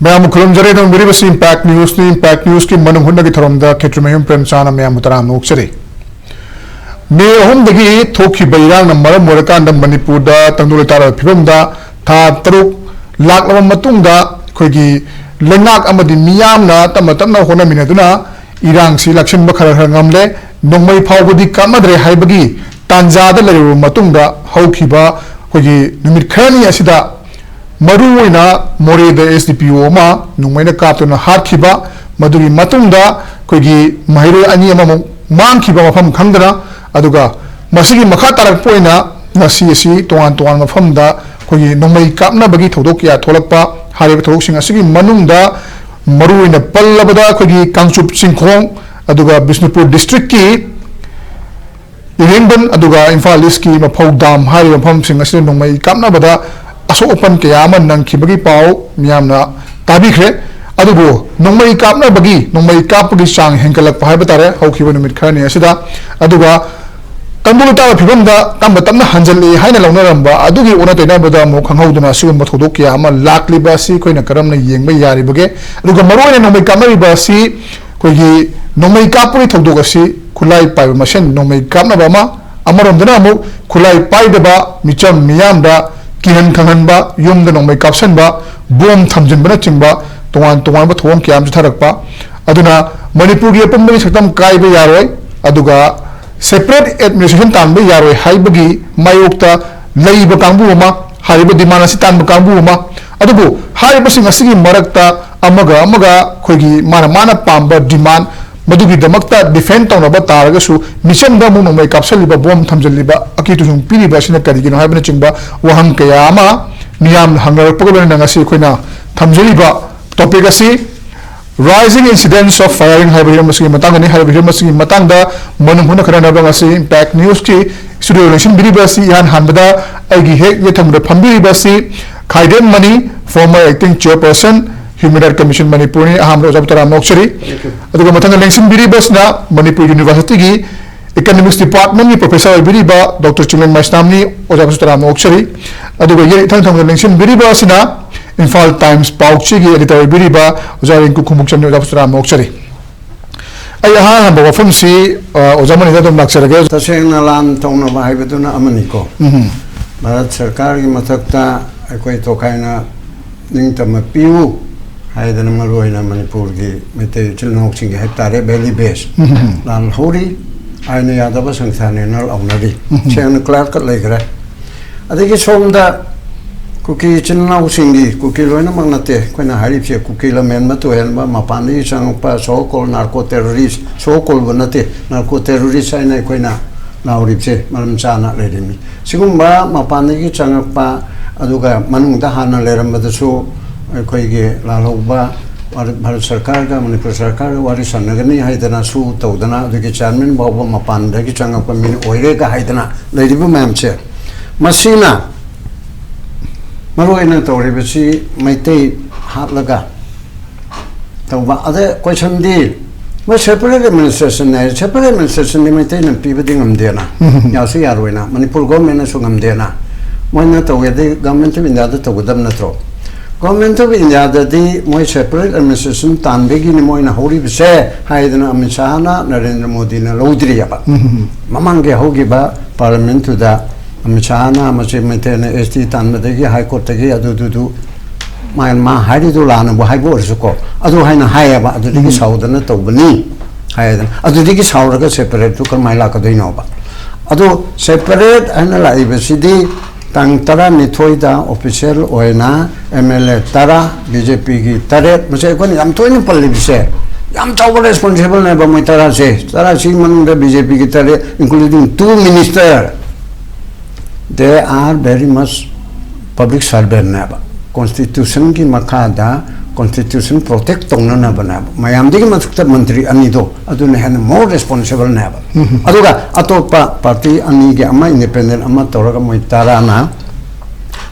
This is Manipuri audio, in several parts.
मैम खुलम जरे दम बिरी बस इम्पैक्ट न्यूज़ की मनम हुन्ना की थरमदा खेत्रमयम प्रेमचाना मैम मुतराम नोक्सरे मे अहम दगी थोखी बैरांग नंबर मोरकांड मणिपुरदा तंदुल तारा फिबमदा था तरुक लाखलम मतुंगदा खोगी लेंगाक अमदि मियामना तम तमना होनामिनदुना इरांग सि लक्षण बखर ngамले नोंमै फावबदि कामद्रे हाइबगी तांजादा लेरु मतुंगदा हौखिबा खोगी नुमित खरनी असिदा मरुना मोरेद एसडीपीओ नोंमैना कापतुना हारखिबा मदुगी मतुंगदा खोगी महिरो अनि अमम मांगखिबा मफम खंगदना अदुगा मसिगी मखा तारकपोइना नसी असि तोवान तोवान मफमदा खोगी नोंमै कापनाबगी थौदोक या थोलकपा हारिबा थौदोकसिंग असिगी मनुंगदा मरुना पल्लबदा खोगी कांगचुप सिंखोंग अदुगा बिष्णुपुर डिस्ट्रिक्ट की इरेंबन अदुगा इम्फाल ईस्ट की मफौ दाम हारिबा मफमसिंग असि नोंमै कापनाबदा असोपन कयाम नंखिबगी पाव मियामना ताबिख्रे अदुबो नोंमै कापनाबगी नोंमै कापगी चांग हेंकलक हाइबा तारे हौखिबा नुमित खरनी असिदा अदुगा तंबुलता फिबमदा तम तमना हंजल्ले हाइना लौनरंबा अदुगी ओना तैनाबदा मो खंगहौदुना सिगुम थौदोक कयाम लाक्लिबा सि कोइना करमना येंबा यारिबगे अदुगा मरोयना नोंमै कापनारिबा सि कोइगी नोंमै कापगी थौदोक असि खुलाई पाइबा मसेन नोंमै कापनाबा अमरमदना अमु खुलाई पाइदबा मिचम मियामदा किहन खंगनबा युमदा नोंमै कापसनबा बोम थमजनबना चिंबा तोवान तोवानबा थोंग क्याम थरकपा अदुना मणिपुर की अपुंबगी सक्तम काइबा यारोय अदुगा सेपरेट एडमिनिस्ट्रेशन तानबा यारोय हाइबगी मायोक्ता लैबा कांगबु अमा हारिबा डिमांड असि तानबा कांगबु अमा अदुबु हारिबसिंग असिगी मरकता अमगा खोगी माना पांबा डिमांड मधुगी दमकता डिफेंड तौनबा तारगसु मिशन दमु नोंमै कापसलिबा बोम थमजलिबा अकितुजुं पिरिबा सिना करिगिनो हाइबना चिंबा वहंग कयामा मियाम हंगरपगबन नंगसि खोइना थमजलिबा टॉपिक असि राइजिंग इंसिडेंट्स ऑफ फायरिंग हाइबरियम मसिगी मतंगनि हाइबरियम मसिगी मतंगदा मनुम हुना खरनाबा ngasi इम्पैक्ट न्यूज़ की स्टूडियो रिलेशन बिरिबासी यान हानबदा आइगी हेक येथमदा फंबिरिबासी Khaidem Mani former acting chairperson human right commission Manipur अहम रोजाबतरा नोक्सरी अदुगा मथंग लेंसिन बिरिबसना मणिपुर यूनिवर्सिटी की इकोनॉमिक्स डिपार्टमेंट की प्रोफेसर बिरिबा डॉक्टर चिमेन मैस्नामनी ओजाबतरा नोक्सरी अदुगा ये थंग लेंसिन बिरिबसना इम्फाल टाइम्स पाउची की एडिटर बिरिबा ओजारिंकु खुमुकचन ओजाबतरा नोक्सरी आई हां बफम सी ओजामनी दम लाक्सरगे तसेंगना लान तौनबा हाइबदुना अमनिको भारत सरकार की मथकता अखोय तोखाइना निंगतम पिउ हाइदना मरुइना मणिपुर की मेते चिलनोक्सिंग हेक्टारे वैली बेस लाल होरी आइना यादव संस्थाने नल औनरी सेंग क्लार्क लेगरे अदगी सोमदा कुकी चिलनोक्सिंगी कुकी लोइना मंगनते कोइना हारिफे कुकी लमेन मतो हेनबा मपानी संगपा सोकोल नार्को टेररिस्ट सोकोल बनते नार्को टेररिस्ट आइना कोइना लाउरिपसे मरम चाना लेरिमी सिगुम्बा मपानी की संगपा अदुगा मनुंगदा हाना लेरमबदसु अखोइगे लालौबा भारत सरकार का मणिपुर सरकार वारी सन्नगनी हाइदना सु तौदना अदुगी चेयरमैन बाबा मपानदगी चंगपा मिन ओइरेगा हाइदना लेरिबु मैमसे मसीना मरोइना तौरिबसी मैते हातलगा तौबा अदे क्वेश्चन दी मैं सेपरेट एडमिनिस्ट्रेशन है सेपरेट एडमिनिस्ट्रेशन नि मैते न पीबदि ngамदेना यासु यारोइना मणिपुर गवर्नमेंट सु ngамदेना मोइना तौयदे गवर्नमेंट ऑफ इंडिया द तौगदम नत्रो गवर्नमेंट ऑफ इंडिया दी मोई सेपरेट एडमिनिस्ट्रेशन तानबेगी नि मोइना होरिबसे हाइदना अमित शाह ना नरेंद्र मोदी ना लौद्रियाबा ममंगे होगिबा पार्लियामेंट दा अमित शाह ना मचे मेतेन एसटी तानबदेगी हाई कोर्ट तगी अदुदुदु मा हाइदु लाना बो हाइबो रसुको अदु हाइना हायाबा अदुदिगी साउदना तौबनी हायदन अदुदिगी साउरगा सेपरेट टू करमाइ लाकदैनोबा अदु सेपरेट अना लाइबसिदी तंग तरा निथोइदा ऑफिशियल ओइना एमएलए तरा बीजेपी की तरेट मसे कोनी याम तोइने पल्लिबिसे याम चाव रेस्पोंसिबल ने बमय तरा सी मनुंग बीजेपी की तरे including 2 minister they are very much public servant ने कॉन्स्टिट्यूशन की मखादा constitution protect tongna na bana mayam digi mathukta mantri ani do aduna hen more responsible na ba aduga atopa party ani ge ama independent ama toraga moitara na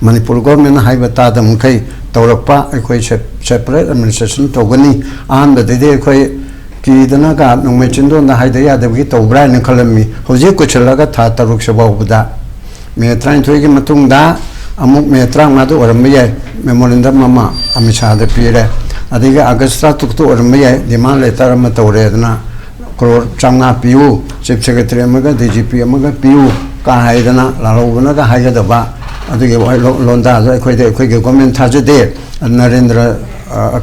Manipur government haiba ta dam kai torakpa ekhoi separate administration togani an da de ekhoi ki dana ga nongme chindo na haida ya de gi tobra ne khalami hoje ko chalaga tha taruk se bawda me train thoi gi matung da amuk me trang ma do oram ye memorandum mama amisha de pire adiga agasta tuk to oram ye demand letter ma tore dana crore changna piu chief secretary amaga DGP amaga piu ka haidana la lobna ga haiga da ba aduge londa zo ekhoi de ekhoi ge government thaje de Narendra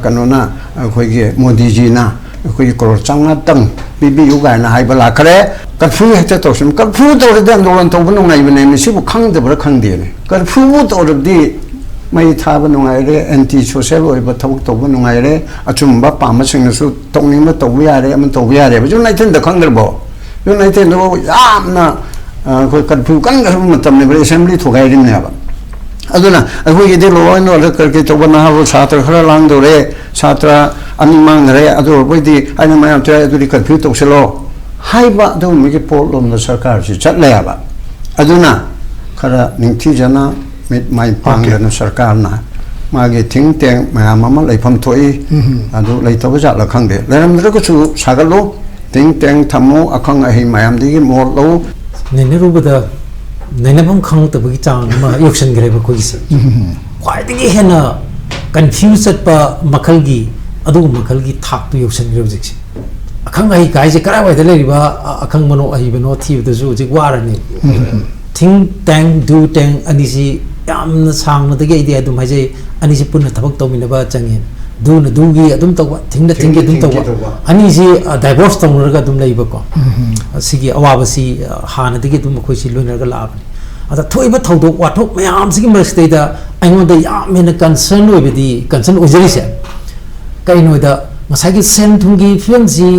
kanona ekhoi ge Modi ji na ekhoi crore changna tang bibi yu ga na haiba la khare karfu heta to sim karfu to de andolon to bunong nai bene mi sibu khang de bra khang de ne karfu to de mai tha ba nongai re anti social oi ba thawuk to ba nongai re achum ba pa ma sing su tong ni ma to ya re am to ya re ba ju nai ten da khang der bo ju nai ten do yam na ko karfu kan ga ma tam ne ba assembly to ga rin ne ba aduna akhoi ge de lo no le kar ke to ba na ha chhatra khara lang do re chhatra ani mang re adu boi di ai na ma am te adu ri karfu to se lo haiba do mi ge pol lom na sarkar si chat le ba aduna khara ning thi jana mit mai pang na sarkar na ma ge thing teng ma ma lai pham thoi adu lai to ja la khang de lam ra ko chu sagal lo ting teng thamu akhang a hi mayam di ge mor lo ne ne ru ba da ne ne bam khang ta bi chang ma yokshan gre ba ko gi khwai de ge hena confuse pa makhal gi adu makhal gi thak tu yokshan gre jik akhang ai kai je kara wai da le ba akhang mano ai beno thi da ju jik war ni ting tang du tang ani si yam na sang na de ge idea dum hai je ani si punna thabak to mi na ba changin du na du gi adum to wa ting na ting ge dum to wa ani si divorce to ra ga dum lai ba ko sigi awa ba si ha na de ge dum khoi si loiner ga la ba ada thoi ba thau do wa thok mayam sigi mar state da ai ngon da yam me na concern oi be di concern oi jeri se kai noi da masai gi sen thung gi film ji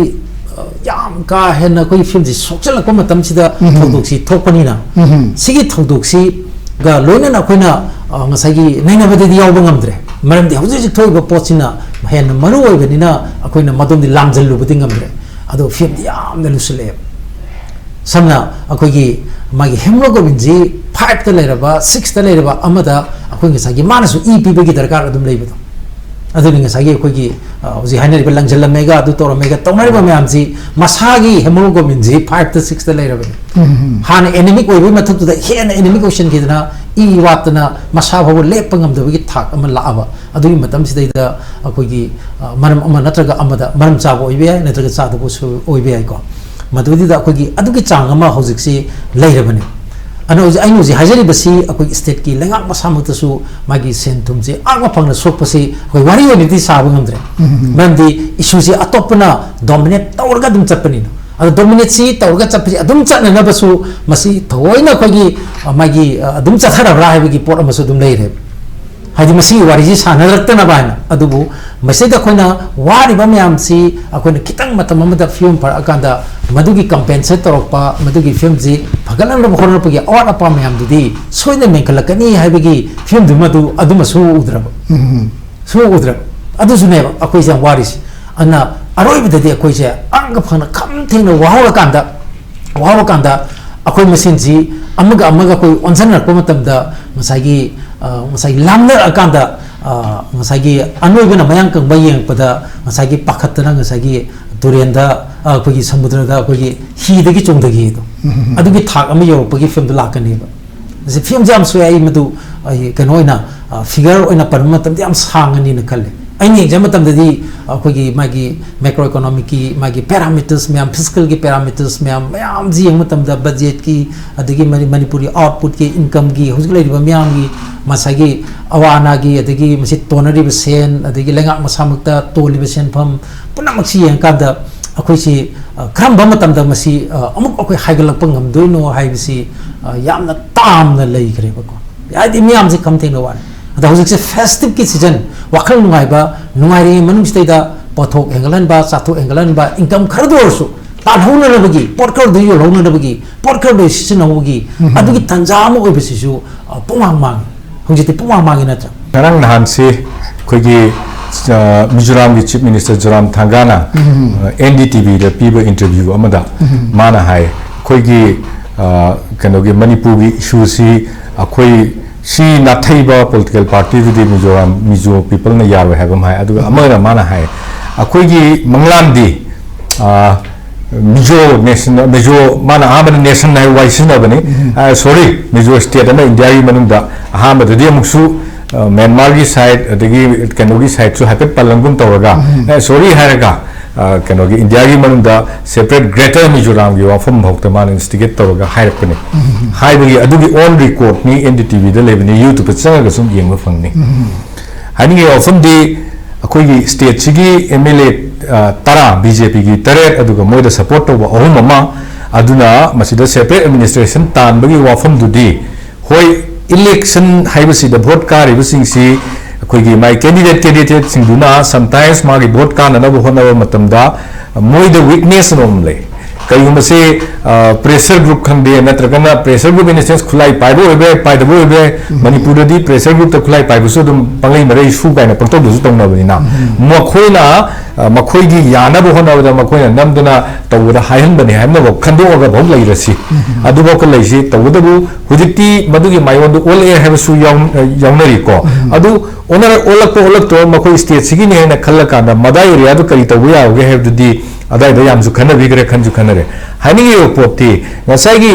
yam ka hen na koi film ji sokchal ko matam si da thok si thok pani na sigi thok si ga loina na khoina masai gi naina ba de yaw ba ngam dre maram di hauji ji thoi ba pochina hen maru oi be ni na akoina madom di lamjal lu ba ngam dre ado film di yam na lu sele samna akoi gi magi hemoglobin ji 5 ta lera ba 6 ta lera ba amada akoi gi sagi manasu EP ba gi darkar adum lei ba adu ni sagi akoi gi ji hainari ba langjal mega adu tor mega tonari ba myam ji masagi hemoglobin ji 5 ta 6 ta lera ba han enemic oi ba mathuk da hen enemic ocean gi na I watna masa ba lep ngam da gi thak am la ba adu gi matam si da akoi gi maram ama natraga amada maram cha bo oi be natraga cha da bo su oi be ai ko madudi da akoi gi adu gi chang ama hojik si leirabani ano ai no ji hajari basi akoi state ki lengak masam ta su magi sentum ji agma phangna sok pasi akoi wari oni ti sa ba ngamdre mandi issue si atopna dominate tawrga dum chapani adu dominate si tawrga chapri adum chana na basu masi thoina akoi gi magi adum chathara ra hai gi pot amasu dum leire haidi masi wari ji sana raktana ba na adubu masi da khoina wari ba myam si akoina kitang matam amada film par akanda madugi compensate torokpa madugi film ji phagalan ro khorna pagi awat apa myam dudi soina menkalakani haibagi film du madu aduma su udra su udra adu sune akoi ja wari ana aroi bidadi akoi ja anga phana kham thena wahora kanda akoi masin ji amaga koi onsan rakpa matam da masai lamna akanda masai anoi bana mayang kang bayeng pada masai pakhatna masai turenda akoi samudra da akoi hi dagi chong dagi do adu gi thak am yo pagi film lakani ba se film jam so ai madu ai kanoina figure oina parmatam yam sangani na khalle ai ni exam matam dadi akoi gi magi macroeconomic ki magi parameters myam fiscal ki parameters myam ji matam da budget ki adagi manipuri output ki income ki hosglai ba myam gi masagi awana gi adagi masi tonari ba sen adagi lengak masamukta toli ba sen pham punamak si yang kada akoi si kram ba matam da masi amuk akoi haigalak pangam doino hai bisi yamna tamna lei kre ba ko ai di myam ji kam theng wan ada hojik se festive ki season wakal nungai ba nungai ri manung stay da pothok england ba chathok england ba income khardor su tan hona na bagi porkar du yo hona na bagi porkar du season na bagi adu ki tanjam oi bisi su pumang mang hojite pumang mang ina cha ngarang nahan si khoi gi Mizoram की चीफ मिनिस्टर जोराम थांगाना NDTV दा पीबा इंटरव्यू अमदा माना हाय कोई की कनो की मणिपुर की इशू सी कोई सी नाथाइबा पॉलिटिकल पार्टी विधि मिजो पीपल ने यार है बम हाय अदुगा अमरा माना हाय कोई की मंगलांदी मिजो नेशनल मिजो माना आमन नेशन है वाइसन बने सॉरी मिजो स्टेट में इंडिया की मनुदा आम मुक्सु म्यांमार की साइड अदगी कनो की साइड हाइपेट पलंगुम तौरगा सॉरी है कनो की इंडिया की मनुदा सेपरेट ग्रेटर मिजोराम की वाफम भोक्ता मान इंस्टिगेट तौरगा हाइरपने हाइबगी अदुगी ऑन रिकॉर्ड नि NDTV दा लेबने यूट्यूब पे चंगा सुम येंग फंगनी हानिगे वाफम दी अखोई स्टेट सिगी MLA तरा BJP की तरेट अदुगा मोइदा सपोर्ट तौबा अहुम अमा अदुना मसिदा सेपरेट एडमिनिस्ट्रेशन तानबगी वाफम दुदी होय इलेक्शन हाइबसी द वोट कारिबसिंगसी अखोई माई कैंडिडेट सिंगदुना समटाइम्स मागी वोट काननब होनब मतमदा मोइद वीकनेस नोम ले कईगुम से प्रेशर ग्रुप खंदे नत्रगना प्रेशर ग्रुप इन सेंस खुलाई पाइबो होबे पाइदबो होबे मणिपुर दी प्रेशर ग्रुप त खुलाई पाइबसु दम पंगै मरै इशू गायना पंतो दुसु तंगनबनिना मखोइना मखोइगी यानबो होनबदा मखोइना नमदना तौबदा हायहनबने हायमना खंदोगा भोग लैरसी अदुबो क लैसी तौबदबु हुजिक्ति मदुगी माइवंदु ओल ए हैबसु यावनरी को अदु ओनर ओलक तो मखोइ स्टेट सिगी ने ना खल्लकाना मदा एरिया दु करी तौबो यावगे हैबदुदी अदायदा यामसु खनबिगरे खनजु खनरे हाइनिगे पोपति नसाइगी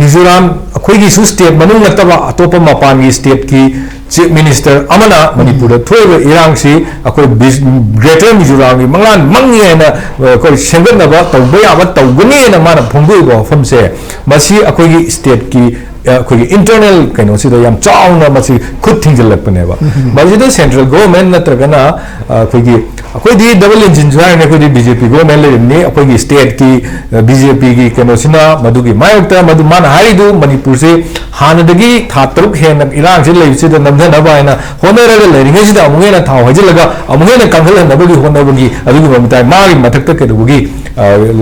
मिजोराम अखोइगी सु स्टेट मनुंग नतबा अतोप मपान की स्टेट की चीफ मिनिस्टर अमना मणिपुर थोइबे इरांगसी अखोइ ग्रेटर मिजोराम की मंगलान मंगेना कोइ सेंगनबा तौबे याबा तौगनी ना माना फोंगुइबो फमसे मसी अखोइगी स्टेट की अखोइगी इंटरनल कइनो सिदा याम चाउना मसी खुद थिंजलपनेबा मजिदा सेंट्रल गवर्नमेंट नत्रगना अखोइगी अखोइदी डबल इंजिन जाने अखोइदी BJP गवर्नमेंट लेने अखोइगी स्टेट की BJP की कइनो सिना मदुगी मायक्ता मदु मान हारिदु मणिपुर से हानदगी था तरुक हेन इरांग से लेबिसिदा नमधनबा हैना होनरगा लेरिंगसिदा अमुगेना था हजिलगा अमुगेना कंगलनबगी होनबगी अदुगी ममताय मागी मथक्ता केदुगी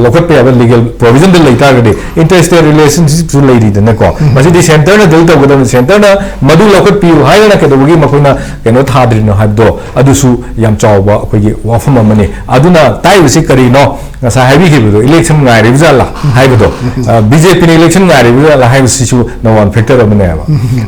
लोकट पे लीगल प्रोविजन दे लेतागदे इंटरस्टेट रिलेशनशिप सु लेदीदनको मसिदी सेंटर न दिल तबदम सेंटर न मदु लोकट पियु हायना केदुगी मखोना केनो थाद्रिनो हाबदो अदुसु याम चावबा अखोगी वाफम अमने अदुना ताइबसि करिनो ngasa haibi kibudo election ngai ribzala haibudo BJP ni election ngai ribzala haibisi chu no one factor amane ba